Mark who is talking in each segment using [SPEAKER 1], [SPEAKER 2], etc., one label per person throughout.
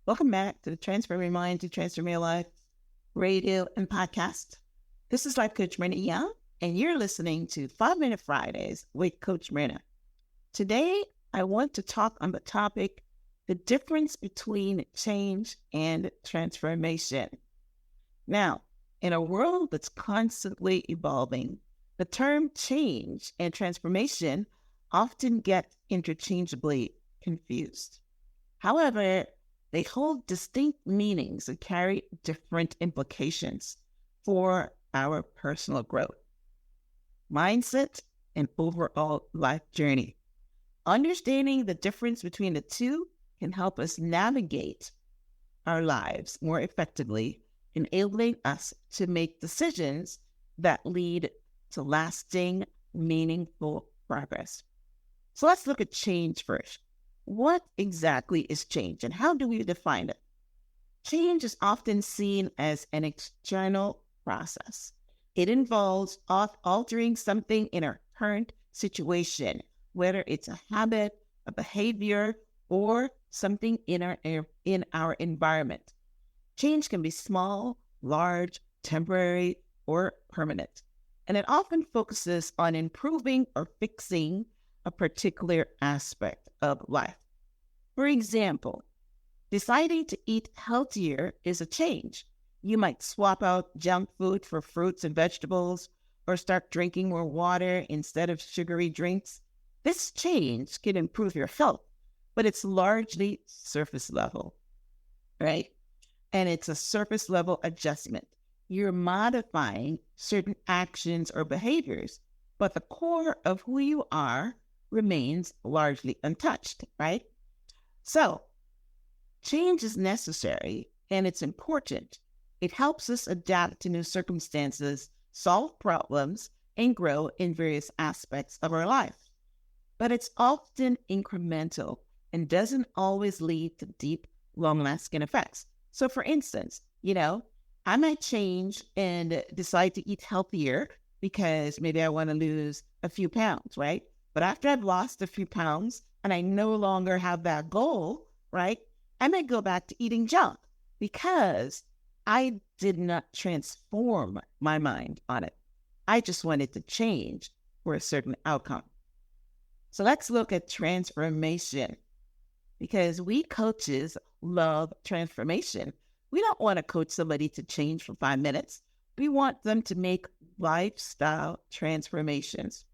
[SPEAKER 1] Welcome back to the Transform Your Mind to Transform Your Life radio and podcast. This is Life Coach Myrna Young, and you're listening to 5 Minute Fridays with Coach Myrna. Today, I want to talk on the topic, the difference between change and transformation. Now, in a world that's constantly evolving, the term change and transformation often get interchangeably confused. However, they hold distinct meanings and carry different implications for our personal growth, mindset, and overall life journey. Understanding the difference between the two can help us navigate our lives more effectively, enabling us to make decisions that lead to lasting, meaningful progress. So let's look at change first. What exactly is change and how do we define it? Change is often seen as an external process. It involves altering something in our current situation, whether it's a habit, a behavior, or something in our environment. Change can be small, large, temporary, or permanent. And it often focuses on improving or fixing a particular aspect of life. For example, deciding to eat healthier is a change. You might swap out junk food for fruits and vegetables, or start drinking more water instead of sugary drinks. This change can improve your health, but it's largely surface level, right? And it's a surface level adjustment. You're modifying certain actions or behaviors, but the core of who you are remains largely untouched, right? So, change is necessary and it's important. It helps us adapt to new circumstances, solve problems, and grow in various aspects of our life. But it's often incremental and doesn't always lead to deep, long-lasting effects. So, for instance, I might change and decide to eat healthier because maybe I want to lose a few pounds, right? But after I've lost a few pounds and I no longer have that goal, right, I may go back to eating junk because I did not transform my mind on it. I just wanted to change for a certain outcome. So let's look at transformation because we coaches love transformation. We don't want to coach somebody to change for 5 minutes. We want them to make lifestyle transformations.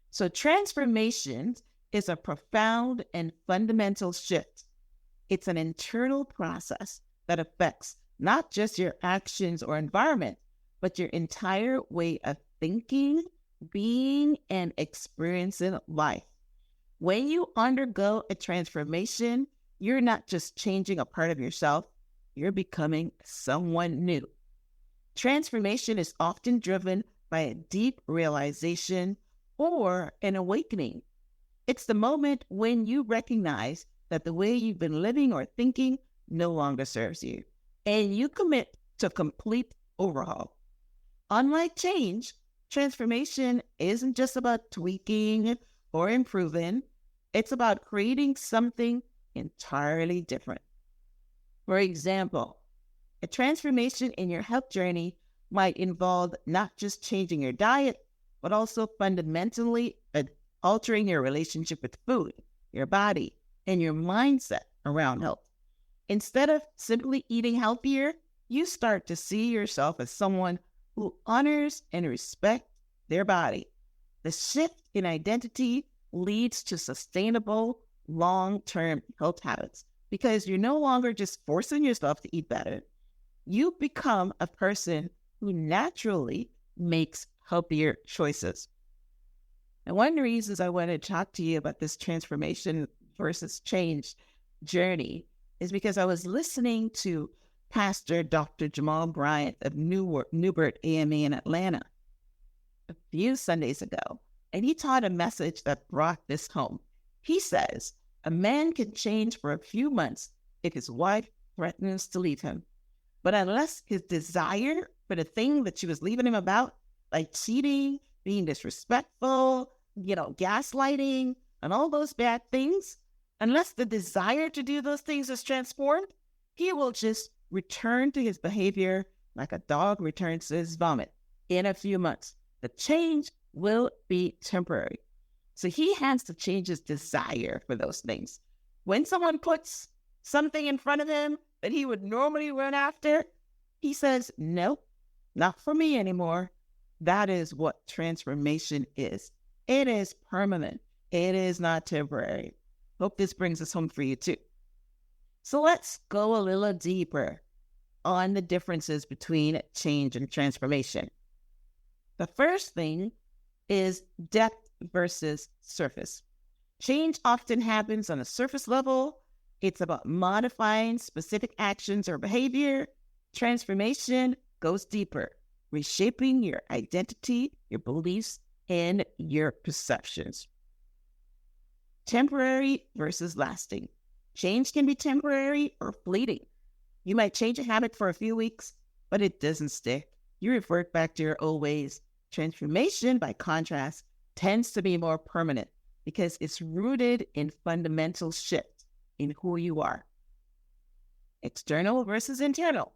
[SPEAKER 1] So transformation is a profound and fundamental shift. It's an internal process that affects not just your actions or environment, but your entire way of thinking, being, and experiencing life. When you undergo a transformation, you're not just changing a part of yourself, you're becoming someone new. Transformation is often driven by a deep realization or an awakening. It's the moment when you recognize that the way you've been living or thinking no longer serves you, and you commit to complete overhaul. Unlike change, transformation isn't just about tweaking or improving. It's about creating something entirely different. For example, a transformation in your health journey might involve not just changing your diet, but also fundamentally altering your relationship with food, your body, and your mindset around health. Instead of simply eating healthier, you start to see yourself as someone who honors and respects their body. The shift in identity leads to sustainable, long-term health habits because you're no longer just forcing yourself to eat better. You become a person who naturally makes healthier choices. And one of the reasons I want to talk to you about this transformation versus change journey is because I was listening to Pastor Dr. Jamal Bryant of Newbert AME in Atlanta a few Sundays ago, and he taught a message that brought this home. He says, a man can change for a few months if his wife threatens to leave him. But unless his desire for the thing that she was leaving him about, like cheating, being disrespectful, gaslighting, and all those bad things, unless the desire to do those things is transformed, he will just return to his behavior like a dog returns to his vomit in a few months. The change will be temporary. So he has to change his desire for those things. When someone puts something in front of him that he would normally run after, he says, nope, not for me anymore. That is what transformation is. It is permanent. It is not temporary. Hope this brings us home for you too. So let's go a little deeper on the differences between change and transformation. The first thing is depth versus surface. Change often happens on a surface level. It's about modifying specific actions or behavior. Transformation goes deeper, reshaping your identity, your beliefs, and your perceptions. Temporary versus lasting. Change can be temporary or fleeting. You might change a habit for a few weeks, but it doesn't stick. You revert back to your old ways. Transformation, by contrast, tends to be more permanent because it's rooted in fundamental shift in who you are. External versus internal.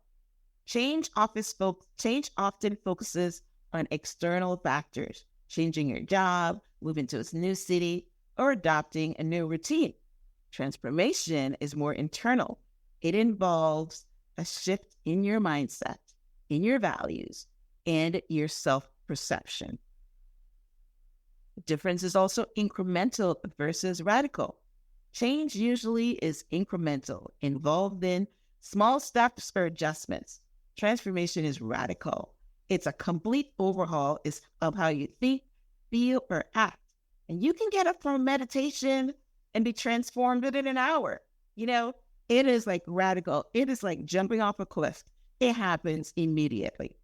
[SPEAKER 1] Change often focuses on external factors, changing your job, moving to a new city, or adopting a new routine. Transformation is more internal. It involves a shift in your mindset, in your values, and your self-perception. The difference is also incremental versus radical. Change usually is incremental, involved in small steps or adjustments. Transformation is radical. It's a complete overhaul of how you think, feel, or act. And you can get up from meditation and be transformed within an hour. It is like radical. It is like jumping off a cliff. It happens immediately.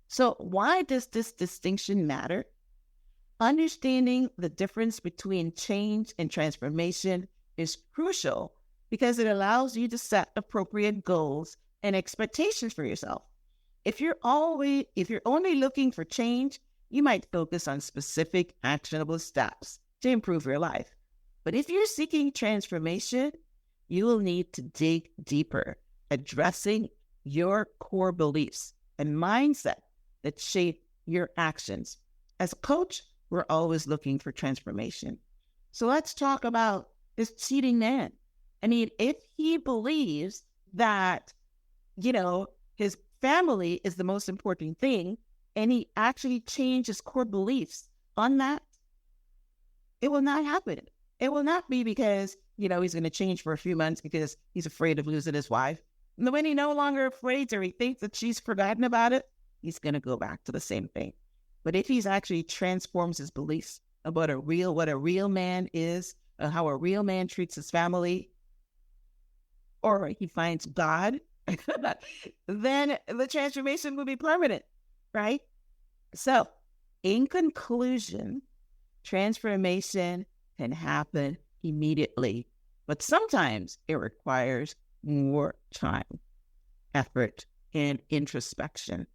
[SPEAKER 1] So why does this distinction matter? Understanding the difference between change and transformation is crucial because it allows you to set appropriate goals and expectations for yourself. If you're only looking for change, you might focus on specific actionable steps to improve your life. But if you're seeking transformation, you will need to dig deeper, addressing your core beliefs and mindset that shape your actions. As a coach, we're always looking for transformation. So let's talk about this cheating man. If he believes that, his family is the most important thing, and he actually changed his core beliefs on that, it will not happen. It will not be because, he's going to change for a few months because he's afraid of losing his wife. And when he's no longer afraid or he thinks that she's forgotten about it, he's going to go back to the same thing. But if he's actually transforms his beliefs about what a real man is, how a real man treats his family, or he finds God, then the transformation will be permanent, right? So, in conclusion, transformation can happen immediately, but sometimes it requires more time, effort, and introspection.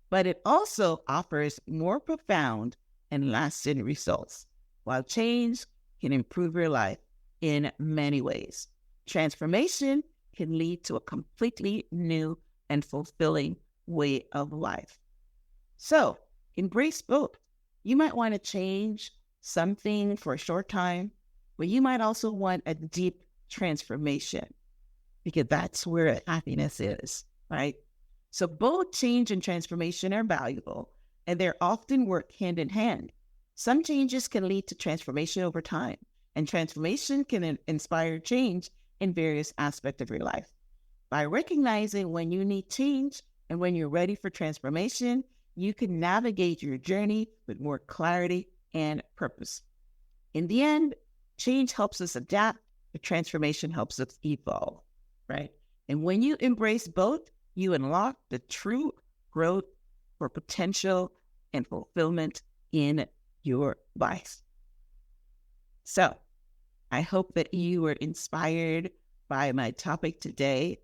[SPEAKER 1] But it also offers more profound and lasting results, while change can improve your life in many ways. Transformation can lead to a completely new and fulfilling way of life. So, embrace both. You might want to change something for a short time, but you might also want a deep transformation because that's where happiness is, right? So both change and transformation are valuable, and they're often work hand in hand. Some changes can lead to transformation over time, and transformation can inspire change in various aspects of your life. By recognizing when you need change and when you're ready for transformation, you can navigate your journey with more clarity and purpose. In the end, change helps us adapt, but transformation helps us evolve, right? And when you embrace both, you unlock the true growth for potential and fulfillment in your life. So, I hope that you were inspired by my topic today.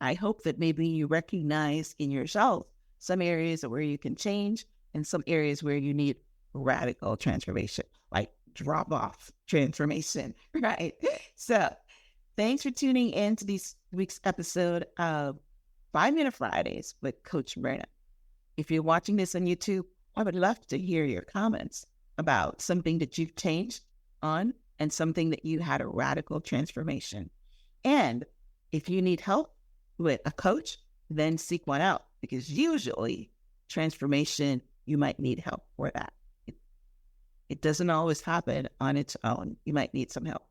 [SPEAKER 1] I hope that maybe you recognize in yourself some areas where you can change and some areas where you need radical transformation, like drop off transformation, right? So Thanks for tuning in to this week's episode of 5 Minute Fridays with Coach Myrna. If you're watching this on YouTube, I would love to hear your comments about something that you've changed on and something that you had a radical transformation. And if you need help with a coach, then seek one out, because usually transformation, you might need help for that. It doesn't always happen on its own. You might need some help.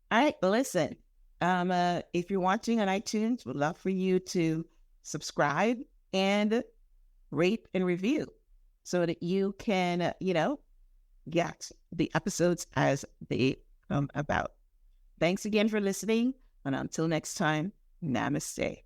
[SPEAKER 1] All right, well, listen, if you're watching on iTunes, we'd love for you to subscribe and rate and review so that you can, get the episodes as they come about. Thanks again for listening. And until next time, namaste.